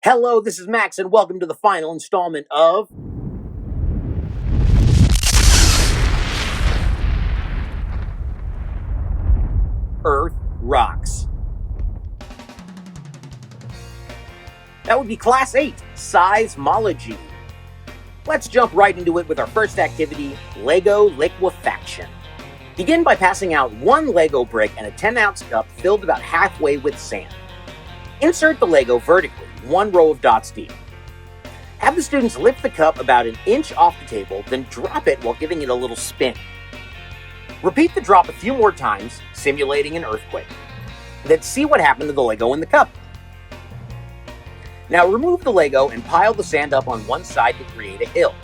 Hello, this is Max, and welcome to the final installment of Earth Rocks. That would be Class 8, Seismology. Let's jump right into it with our first activity, Lego liquefaction. Begin by passing out one Lego brick and a 10-ounce cup filled about halfway with sand. Insert the Lego vertically, one row of dots deep. Have the students lift the cup about an inch off the table, then drop it while giving it a little spin. Repeat the drop a few more times, simulating an earthquake. Then see what happened to the Lego in the cup. Now remove the Lego and pile the sand up on one side to create a hill.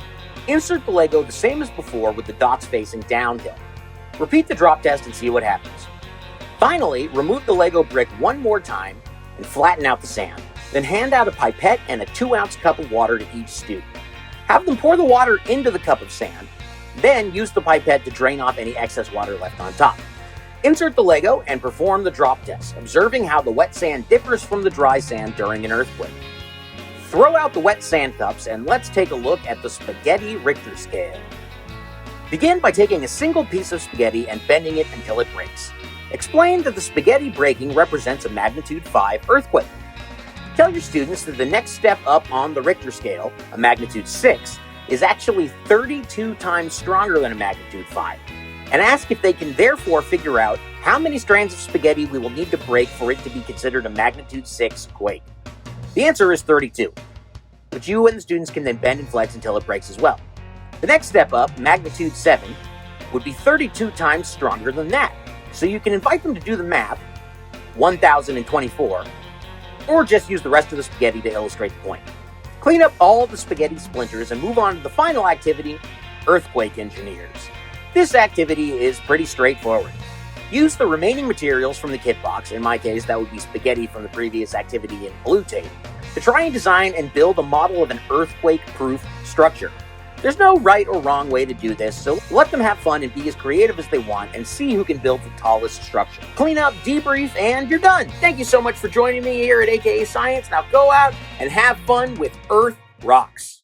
Insert the Lego the same as before with the dots facing downhill. Repeat the drop test and see what happens. Finally, remove the Lego brick one more time and flatten out the sand. Then hand out a pipette and a 2-ounce cup of water to each student. Have them pour the water into the cup of sand. Then use the pipette to drain off any excess water left on top. Insert the Lego and perform the drop test, observing how the wet sand differs from the dry sand during an earthquake. Throw out the wet sand cups and let's take a look at the spaghetti Richter scale. Begin by taking a single piece of spaghetti and bending it until it breaks. Explain that the spaghetti breaking represents a magnitude 5 earthquake. Tell your students that the next step up on the Richter scale, a magnitude 6, is actually 32 times stronger than a magnitude 5, and ask if they can therefore figure out how many strands of spaghetti we will need to break for it to be considered a magnitude 6 quake. The answer is 32, but you and the students can then bend and flex until it breaks as well. The next step up, magnitude 7, would be 32 times stronger than that, so you can invite them to do the math, 1024, or just use the rest of the spaghetti to illustrate the point. Clean up all the spaghetti splinters and move on to the final activity, earthquake engineers. This activity is pretty straightforward. Use the remaining materials from the kit box, in my case that would be spaghetti from the previous activity in blue tape, to try and design and build a model of an earthquake-proof structure. There's no right or wrong way to do this, so let them have fun and be as creative as they want and see who can build the tallest structure. Clean up, debrief, and you're done. Thank you so much for joining me here at AKA Science. Now go out and have fun with Earth Rocks.